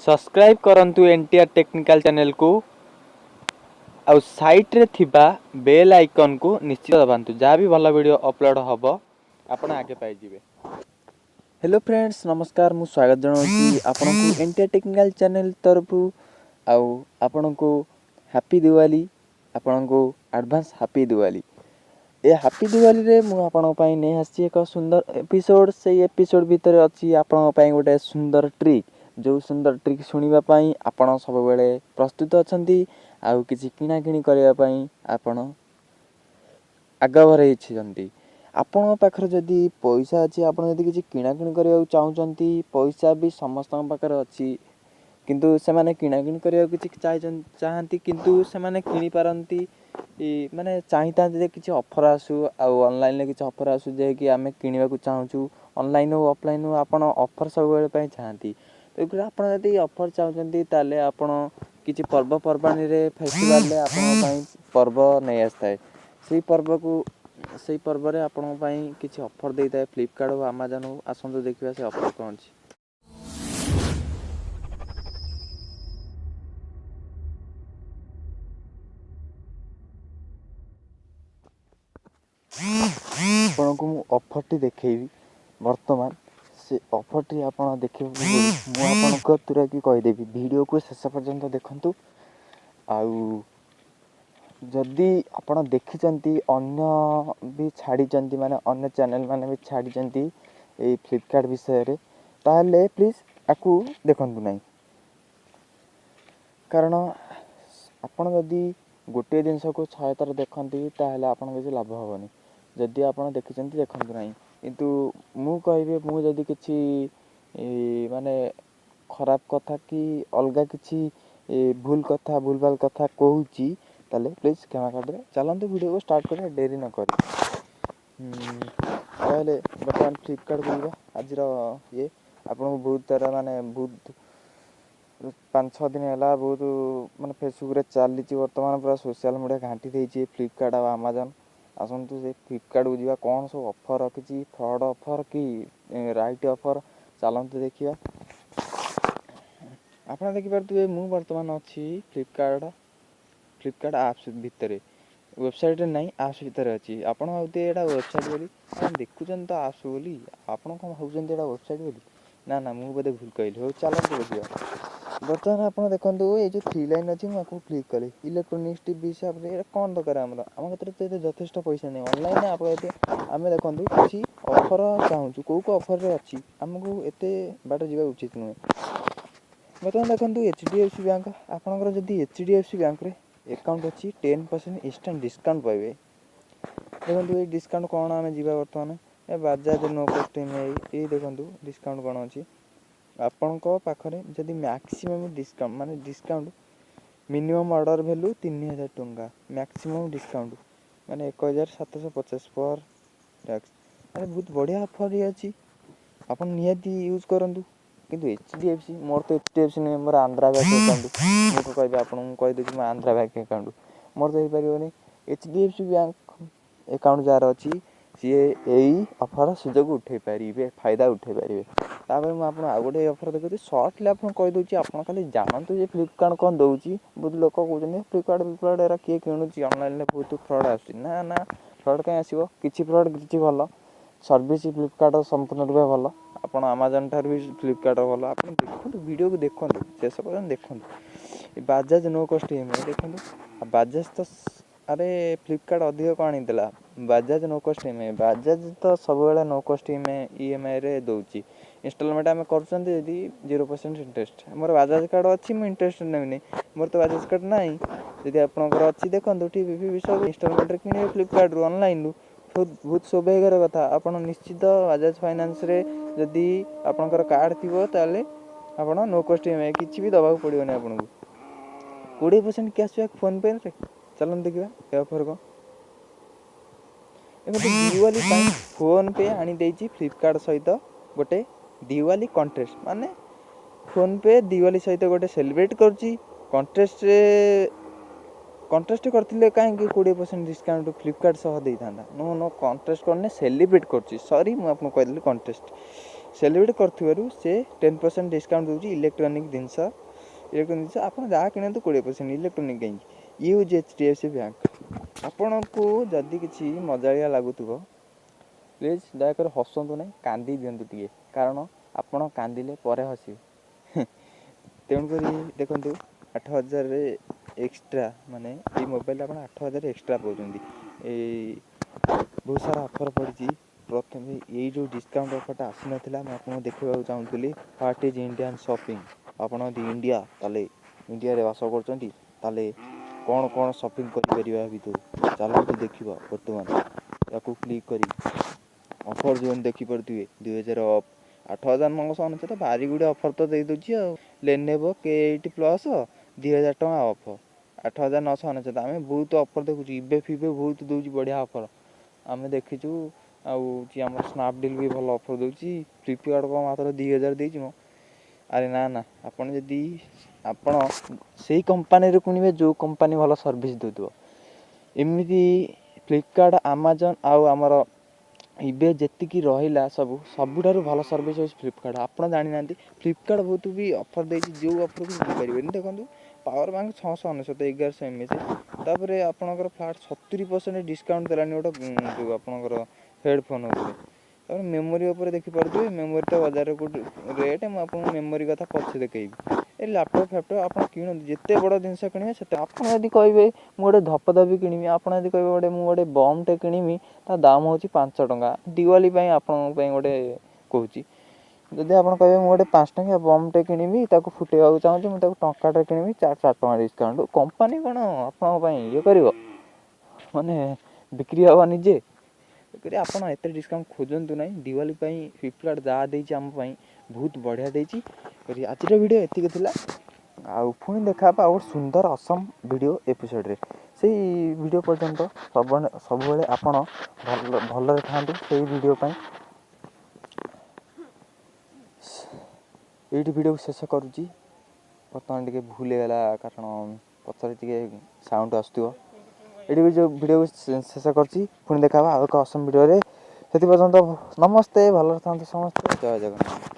Subscribe करंतु NTR technical channel को आउ साइट रे थिबा बेल आइकन को निश्चित दबांतु जहाँ भी भल वीडियो अपलोड हबो आपण आगे पाई जिवे। हेलो फ्रेंड्स नमस्कार मु स्वागत जणाउची आपनको एनटीआर टेक्निकल चैनल तरफ आउ आपनको हैप्पी दिवाली आपनको एडवांस हैप्पी दिवाली। ए हैप्पी दिवाली रे मु आपण पई नै आसी एक सुंदर एपिसोड से एपिसोड भीतर अछि आपण पई गोटे सुंदर ट्रिक जो सुंदर ट्रिक सुनिबा पई आपण सब बेले प्रस्तुत अछंती आउ किछि किना किनी करिया पई आपण आगभर हिचंती। आपण पाखर जदी पैसा अछि आपण जदी किछि किना किनी करिया चाहउचंती पैसा भी समस्त पाखर अछि किंतु से माने किना किनी करिया किछि चाहंती किंतु से माने किनी पारंती माने चाहिता जे किछि ऑफर आसु आ ऑनलाइन ले किछि ऑफर आसु जे कि आमे किनिबा को चाहउछु ऑनलाइन हो ऑफलाइन हो आपण ऑफर सब बेले पई चाहंती। तो आपण जदी ऑफर चाहउचंती ताले आपण किछि पर्व पर्बाणी रे फेस्टिवल रे आपण पई पर्व नै आस्ताय सेई पर्व रे आपण पई किछि ऑफर देइताय फ्लिपकार्ट हो अमेज़न हो आसंतु देखिबा से ऑफर कोन अछि। आपनको मु ऑफर टी देखैबी वर्तमान से ऑफर टी आपण देखिबो मु आपनको तुरा की कहि देबी वीडियो को शेष पर्यंत देखंतु। आउ जदि आपण देखिचंती अन्य भी छाड़ी चंती माने अन्य चैनल माने भी छाड़ी चंती ए फ्लिपकार्ट विषय रे ताले प्लीज आकु देखंतु नै कारण आपण जदि गोटे जिंस को 6 थर देखंती ताले आपण किछि लाभ होबनी जदि आपण देखिचंती देखंतु नै किंतु मु कहबे मु जदि किछि माने खराब कथा कि अलगा किछि भूल कथा भूलभाल कथा कहूची ताले प्लीज क्षमा कर दे। चलंतु वीडियो को स्टार्ट करिया देरी न करी ताले वर्तमान फ्लिपकार्ट बुलबा आज रो ये आपन बहुत तरह माने बहुत 5-6 दिन हैला बहुत माने फेसबुक रे चली छि वर्तमान पूरा सोशल मीडिया घांटी देई छि फ्लिपकार्ट आ अमेज़न आसंतु से फ्लिपकार्ट बुझिबा कोन सब ऑफर रखिछि फ्रॉड ऑफर कि राइट ऑफर चलंतु देखिबा। आपण देखि परतुबे मु वर्तमान अछि फ्लिपकार्ट ऐप्स भितर वेबसाइट नै ऐप्स भितर अछि आपण होते एटा वेबसाइट बोली आपण देखुचन त ऐप्स बोली आपण कोन होउचन एटा वेबसाइट बोली ना ना मु बदे भूल कइल हो चलंतु देखिबा। वर्तमान आपण देखंतु ए जो 3 लाइन अछि मु आकु क्लिक कले इलेक्ट्रॉनिक्स टीवी हिसाब रे कोन दरकार हम कतरे ते जथेष्ट पैसा नै ऑनलाइन आप एते आमे देखंतु किछि ऑफर चाहूछु को ऑफर रे अछि हमकु एते बाट जीवा उचित नै। वर्तमान देखंतु एचडीएफसी बैंक आपनकर जदी एचडीएफसी बैंक रे अकाउंट अछि 10% इंस्टेंट डिस्काउंट पाइबे। देखंतु ए डिस्काउंट कोन आमे जीवा वर्तमान ए बजाज नो कॉस्ट ईएमआई ए देखंतु डिस्काउंट कोन अछि आपनको पाखरे जदी मैक्सिमम डिस्काउंट माने डिस्काउंट मिनिमम ऑर्डर वैल्यू 3000 टंका मैक्सिमम डिस्काउंट माने 1750 पर टैक्स माने बहुत बढ़िया ऑफर रे अछि आपन नियति यूज करंतु किंतु एचडीएफसी मोर तो एचडीएफसी ने मोर आंध्रा बैंक अकाउंट मु कहबे आपन कहि देछि म आंध्रा बैंक अकाउंट मोर तो परिबनी एचडीएफसी बैंक अकाउंट जार अछि सिए एई ऑफर सुजोग उठे परिबे फायदा उठे परिबे। तापर म आपन आ गोटे ऑफर देखि शॉर्टली आपन कहि दोछि आपन खाली जानंतु जे फ्लिपकार्ट कोन दोछि बहुत लोक कहउछन फ्लिपकार्ट एरा के किनुछि ऑनलाइन ले बहुत फ्रॉड आछि ना ना फ्रॉड कय आसीबो किछि फ्रॉड किछि भलो सर्विस फ्लिपकार्ट संपूर्ण रूपे भलो आपण अमेज़न थार भी फ्लिपकार्ट भलो आपण देखंतु वीडियो को देखंतु शेष पर्यंत देखंतु बजाज नो कॉस्ट ईएमआई देखंतु बजाज तो अरे फ्लिपकार्ट अधिक कोन देला Bajaj no cost EMI Bajaj तो सब बेले नो कॉस्ट ईएमआई रे दोछि इंस्टॉलमेंट हम करछंती यदि 0% इंटरेस्ट हमर बजाज कार्ड अछि म इंटरेस्ट नेबिनी मोर तो बजाज कार्ड नै यदि आपनकर अछि देखंतु टीवी भी सब इंस्टॉलमेंट रे किने फ्लिपकार्ट रो ऑनलाइन रो बहुत सौभाग्यर कथा आपण निश्चित बजाज फाइनेंस रे यदि आपनकर कार्ड थिबो ताले आपण नो कॉस्ट ईएमआई किछि भी दबाक पड़ियोनी आपनकु 20% कैशबैक फोन पे रे चलन देखिबा ए ऑफर को एमे दिवाली ପାଇଁ फोन पे आनी देछि फ्लिपकार्ट सहित गोटे दिवाली कॉन्टेस्ट माने फोन पे दिवाली सहित गोटे सेलिब्रेट करछि कॉन्टेस्ट करथिले काहे कि 20% डिस्काउंट फ्लिपकार्ट सह देई थांदा नो नो कॉन्टेस्ट करने सेलिब्रेट करछि सॉरी मु आपन कहली कॉन्टेस्ट ସେଲିବ୍ରେଟ୍ କରୁଥିବାରୁ ସେ 10% ଡିସ୍କାଉଣ୍ଟ ଦେଉଛି ଇଲେକ୍ଟ୍ରୋନିକ୍ ଜିନିଷ ଆପଣ ଯାହା କିଣନ୍ତୁ 20%। ଇଲେକ୍ଟ୍ରୋନିକ୍ କାହିଁକି ୟୁଜ୍ HDFC ବ୍ୟାଙ୍କ। ଆପଣଙ୍କୁ ଯଦି କିଛି ମଜାଳିଆ ଲାଗୁଥିବ ପ୍ଲିଜ୍ ଦୟାକରି ହସନ୍ତୁ ନାହିଁ, କାନ୍ଦି ଦିଅନ୍ତୁ ଟିକେ, କାରଣ ଆପଣ କାନ୍ଦିଲେ ପରେ ହସିବେ। ତେଣୁକରି ଦେଖନ୍ତୁ 8,000 ଏକ୍ସଟ୍ରା, ମାନେ ଏଇ ମୋବାଇଲରେ ଆପଣ 8,000 ଏକ୍ସଟ୍ରା ପାଉଛନ୍ତି। ଏଇ ବହୁତ ସାରା ଅଫର୍ ପଡ଼ିଛି। ପ୍ରଥମେ ଏଇ ଯେଉଁ ଡିସ୍କାଉଣ୍ଟ ଅଫର୍ଟା ଆସିନଥିଲା, ମୁଁ ଆପଣଙ୍କୁ ଦେଖାଇବାକୁ ଚାହୁଁଥିଲି ହ୍ୱାଟ୍ ଇଜ୍ ଇଣ୍ଡିଆନ୍ ସପିଂ। ଆପଣ ଯଦି ଇଣ୍ଡିଆ ତାହେଲେ ଇଣ୍ଡିଆରେ ବାସ କରୁଛନ୍ତି, ତାହେଲେ କ'ଣ କ'ଣ ସପିଂ କରିପାରିବା ଭିତରୁ ଚାଲନ୍ତୁ ଦେଖିବା। ବର୍ତ୍ତମାନ ତାକୁ କ୍ଲିକ୍ କରି ଅଫର୍ ଜୋନ୍ ଦେଖିପାରୁଥିବେ 2,000 ଅଫ୍। 8,999 ଭାରି ଗୁଡ଼ିଏ ଅଫର୍ ତ ଦେଇଦେଉଛି ଆଉ। Lenovo K8 Plus 2,000 ଟଙ୍କା ଅଫ୍, 8,999। ଆମେ ବହୁତ ଅଫର୍ ଦେଖୁଛୁ, ଇବେ ଫିବେ ବହୁତ ଦେଉଛି ବଢ଼ିଆ ଅଫର୍ ଆମେ ଦେଖିଛୁ। ଆଉ ଆମର ସ୍ନାପଡିଲ୍ ବି ଭଲ ଅଫର୍ ଦେଉଛି। ଫ୍ଲିପକାର୍ଟ କ'ଣ ମାତ୍ର 2,000 ଦେଇଛି ମ। ଆରେ ନା, ଆପଣ ଯଦି ସେଇ କମ୍ପାନୀରୁ କିଣିବେ ଯେଉଁ କମ୍ପାନୀ ଭଲ ସର୍ଭିସ୍ ଦେଉଥିବ। ଏମିତି ଫ୍ଲିପକାର୍ଟ, ଆମାଜନ୍ ଆଉ ଆମର ଇବେ ଯେତିକି ରହିଲା ସବୁଠାରୁ ଭଲ ସର୍ଭିସ୍ ହେଉଛି ଫ୍ଲିପକାର୍ଟ। ଆପଣ ଜାଣିନାହାନ୍ତି ଫ୍ଲିପକାର୍ଟ ବହୁତ ବି ଅଫର୍ ଦେଇଛି, ଯେଉଁ ଅଫର୍କୁ ମିଳିପାରିବେନି। ଦେଖନ୍ତୁ ପାୱାର ବ୍ୟାଙ୍କ 699 1100 mAh, ତାପରେ ଆପଣଙ୍କର ଫ୍ଲାଟ୍ 70% ଡିସ୍କାଉଣ୍ଟ ଦେଲାନି ଗୋଟେ ଯେଉଁ ଆପଣଙ୍କର ହେଡ଼ଫୋନ୍ ଉପରେ। ତାପରେ ମେମୋରି ଉପରେ ଦେଖିପାରୁଥିବେ, ମେମୋରି ତ ବଜାରରେ କେଉଁଠି ରେଟ୍, ମୁଁ ଆପଣଙ୍କୁ ମେମୋରି କଥା ପଛେ ଦେଖେଇବି। ଏ ଲ୍ୟାପଟପ୍ ଫ୍ୟାପଟପ୍ ଆପଣ କିଣନ୍ତୁ, ଯେତେ ବଡ଼ ଜିନିଷ କିଣିବେ ସେତେ। ଆପଣ ଯଦି କହିବେ ମୁଁ ଗୋଟେ ଧପଧପି କିଣିବି, ଆପଣ ଯଦି କହିବେ ମୁଁ ଗୋଟେ ବମ୍ଟେ କିଣିବି, ତା ଦାମ୍ ହେଉଛି 5 ଟଙ୍କା। ଦିୱାଲି ପାଇଁ ଆପଣଙ୍କ ପାଇଁ ଗୋଟେ କହୁଛି। ଯଦି ଆପଣ କହିବେ ମୁଁ ଗୋଟେ 5 ଟଙ୍କିଆ ବମ୍ଟେ କିଣିବି, ତାକୁ ଫୁଟେଇବାକୁ ଚାହୁଁଛି, ମୁଁ ତାକୁ ଟଙ୍କାଟେ କିଣିବି 4 ଟଙ୍କା ଡିସ୍କାଉଣ୍ଟ, କମ୍ପାନୀ କ'ଣ ଆପଣଙ୍କ ପାଇଁ ଇଏ କରିବ, ମାନେ ବିକ୍ରି ହେବ ନିଜେ କରି। ଆପଣ ଏତେ ଡିସ୍କାଉଣ୍ଟ ଖୋଜନ୍ତୁ ନାହିଁ। ଦିୱାଲି ପାଇଁ ଫ୍ଲିପକାର୍ଟ ଯାହା ଦେଇଛି ଆମ ପାଇଁ ବହୁତ ବଢ଼ିଆ ଦେଇଛି। ଆଜିର ଭିଡ଼ିଓ ଏତିକି ଥିଲା, ଆଉ ପୁଣି ଦେଖା ହେବା ଆଉ ଗୋଟେ ସୁନ୍ଦର ଅସମ୍ ଭିଡ଼ିଓ ଏପିସୋଡ଼ରେ। ସେଇ ଭିଡ଼ିଓ ପର୍ଯ୍ୟନ୍ତ ସବୁବେଳେ ଆପଣ ଭଲରେ ଥାଆନ୍ତୁ। ସେଇ ଭିଡ଼ିଓ ପାଇଁ ଏଇଠି ଭିଡ଼ିଓକୁ ଶେଷ କରୁଛି। ବର୍ତ୍ତମାନ ଟିକେ ଭୁଲ ହେଇଗଲା, କାରଣ ପଛରେ ଟିକେ ସାଉଣ୍ଡ ଆସୁଥିବ। ଏଇଠି ବି ଯେଉଁ ଭିଡ଼ିଓକୁ ଶେଷ କରୁଛି, ପୁଣି ଦେଖା ହେବା ଆଉ ଏକ ଅସମ୍ ଭିଡ଼ିଓରେ। ସେଥି ପର୍ଯ୍ୟନ୍ତ ନମସ୍ତେ, ଭଲରେ ଥାଆନ୍ତୁ ସମସ୍ତେ, ଜୟ ଜଗନ୍ନାଥ।